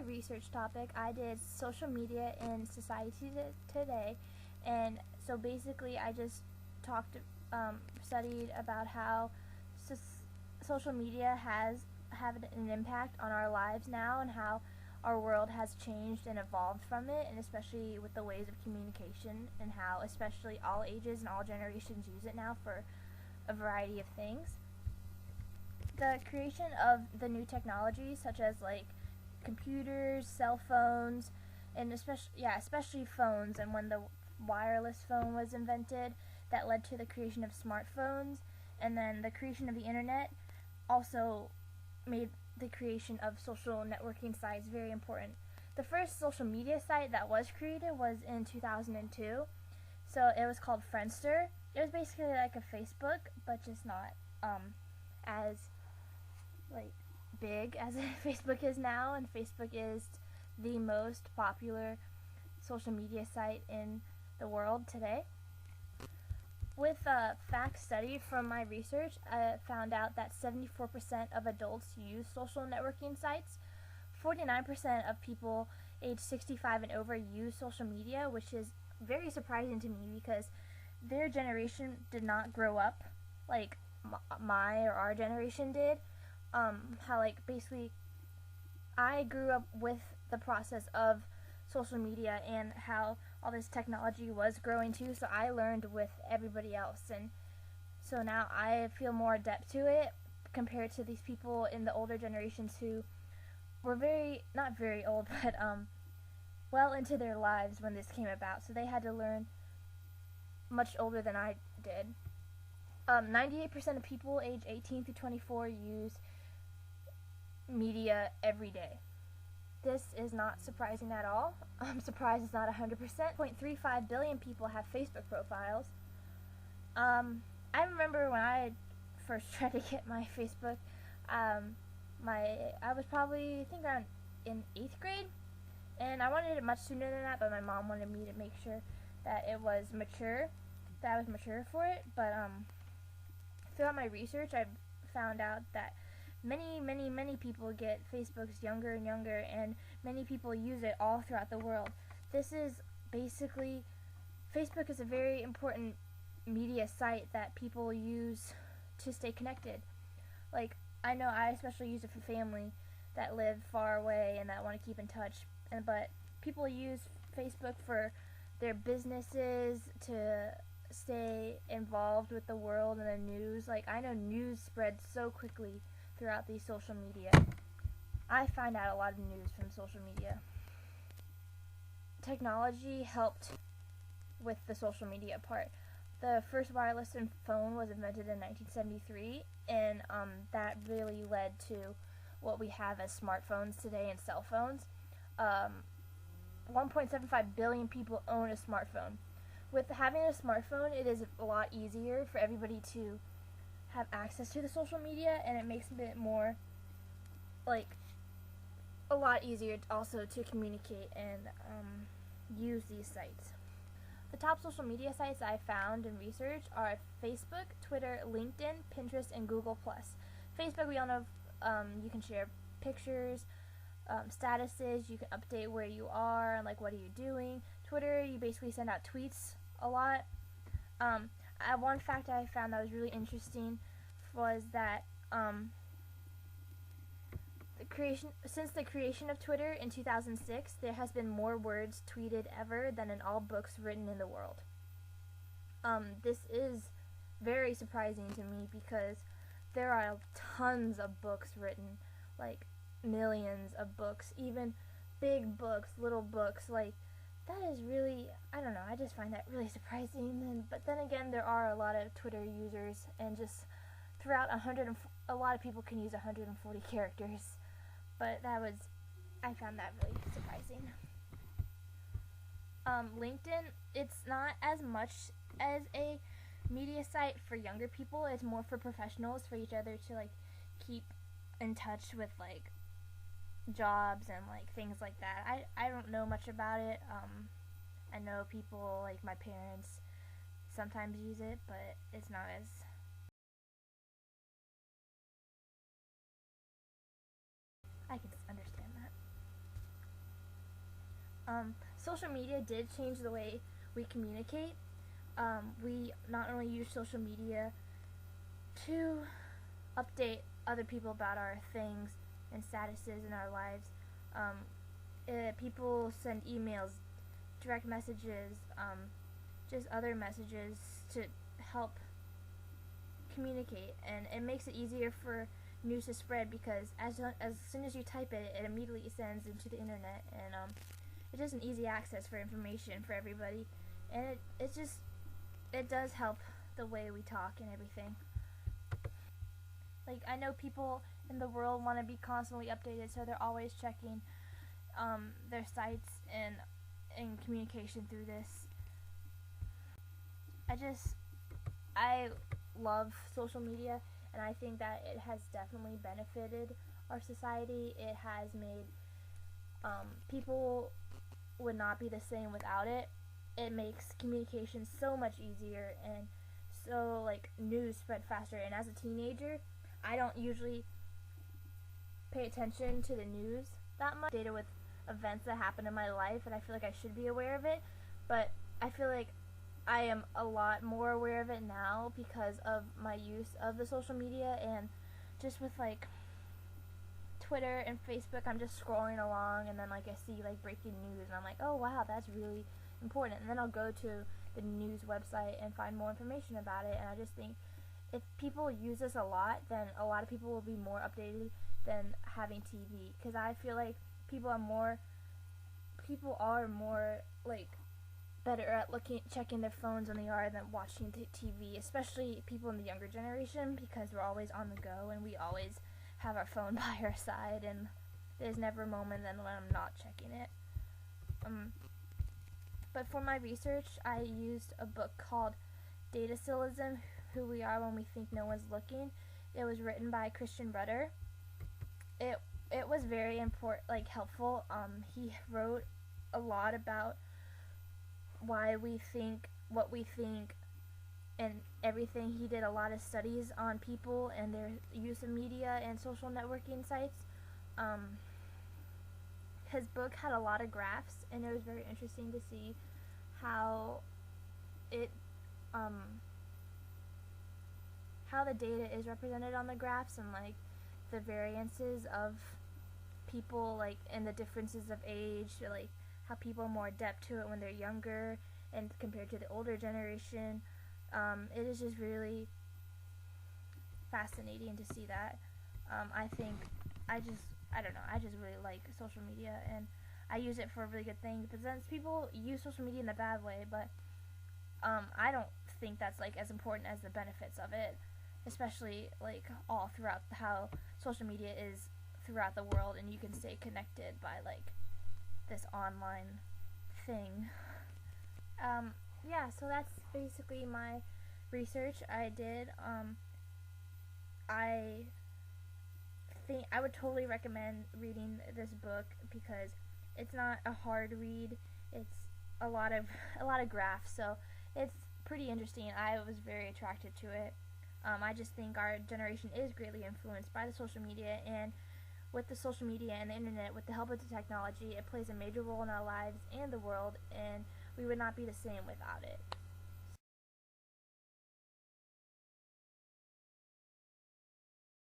research topic, I did social media in society today, and so basically I just studied about how social media has an impact on our lives now, and how our world has changed and evolved from it, and especially with the ways of communication, and how especially all ages and all generations use it now for a variety of things. The creation of the new technologies, such as like computers, cell phones, and especially phones, and when the wireless phone was invented, that led to the creation of smartphones, and then the creation of the internet also made the creation of social networking sites very important. The first social media site that was created was in 2002, so it was called Friendster. It was basically like a Facebook, but just not as like big as Facebook is now, and Facebook is the most popular social media site in the world today. With a fact study from my research, I found out that 74% of adults use social networking sites. 49% of people age 65 and over use social media, which is very surprising to me because their generation did not grow up like my or our generation did. How like basically I grew up with the process of social media and how all this technology was growing too, so I learned with everybody else, and so now I feel more adept to it compared to these people in the older generations who were not very old, but well into their lives when this came about, so they had to learn much older than I did. 98% of people age 18 through 24 use media every day. This is not surprising at all. I'm surprised it's not 100%. 0.35 billion people have Facebook profiles. I remember when I first tried to get my Facebook, I was probably, I think around in 8th grade, and I wanted it much sooner than that, but my mom wanted me to make sure that it was mature, that I was mature for it. But throughout my research, I found out that many people get Facebooks younger and younger, and many people use it all throughout the world. This is basically, Facebook is a very important media site that people use to stay connected. Like, I know I especially use it for family that live far away and that want to keep in touch, but people use Facebook for their businesses, to stay involved with the world and the news. Like, I know news spreads so quickly throughout these social media. I find out a lot of news from social media. Technology helped with the social media part. The first wireless phone was invented in 1973, and that really led to what we have as smartphones today and cell phones. 1.75 billion people own a smartphone. With having a smartphone, it is a lot easier for everybody to have access to the social media, and it makes it more, like, a lot easier also to communicate and use these sites. The top social media sites I found in research are Facebook, Twitter, LinkedIn, Pinterest, and Google+. Facebook, we all know, you can share pictures, statuses, you can update where you are and like what are you doing. Twitter, you basically send out tweets a lot. One fact I found that was really interesting was that since the creation of Twitter in 2006, there has been more words tweeted ever than in all books written in the world. This is very surprising to me because there are tons of books written, like millions of books, even big books, little books. Like, that is really, I don't know, I just find that really surprising. But then again, there are a lot of Twitter users, and just throughout a lot of people can use 140 characters. But I found that really surprising. LinkedIn, it's not as much as a media site for younger people. It's more for professionals, for each other to like keep in touch with like jobs and like things like that. I don't know much about it. I know people like my parents sometimes use it, but it's not as I can understand that. Social media did change the way we communicate. We not only use social media to update other people about our things and statuses in our lives. People send emails, direct messages, just other messages to help communicate, and it makes it easier for news to spread because as soon as you type it, it immediately sends into the internet, and it's just an easy access for information for everybody, and it does help the way we talk and everything. Like, I know people in the world want to be constantly updated, so they're always checking their sites and in communication through this. I love social media, and I think that it has definitely benefited our society. It has made people would not be the same without it. It makes communication so much easier, and so like news spread faster. And as a teenager, I don't usually pay attention to the news that much. Data with events that happen in my life, and I feel like I should be aware of it, but I feel like I am a lot more aware of it now because of my use of the social media, and just with like Twitter and Facebook, I'm just scrolling along, and then like I see like breaking news, and I'm like, oh wow, that's really important, and then I'll go to the news website and find more information about it. And I just think if people use this a lot, then a lot of people will be more updated than having TV, because I feel like people are more like better at checking their phones than they are than watching TV, especially people in the younger generation, because we're always on the go and we always have our phone by our side, and there's never a moment then when I'm not checking it. But for my research, I used a book called Datacilism: Who We Are When We Think No One's Looking. It was written by Christian Rudder. It was very helpful. He wrote a lot about why we think what we think and everything. He did a lot of studies on people and their use of media and social networking sites. His book had a lot of graphs, and it was very interesting to see how how the data is represented on the graphs, and like the variances of people, like, and the differences of age, like how people are more adept to it when they're younger and compared to the older generation. It is just really fascinating to see that. I don't know, I just really like social media, and I use it for a really good thing, but then people use social media in a bad way, but I don't think that's like as important as the benefits of it, especially like all throughout how social media is throughout the world, and you can stay connected by like this online thing. Yeah, so that's basically my research I did. I think I would totally recommend reading this book because it's not a hard read. It's a lot of graphs, so it's pretty interesting. I was very attracted to it. I just think our generation is greatly influenced by the social media, and with the social media and the internet, with the help of the technology, it plays a major role in our lives and the world, and we would not be the same without it.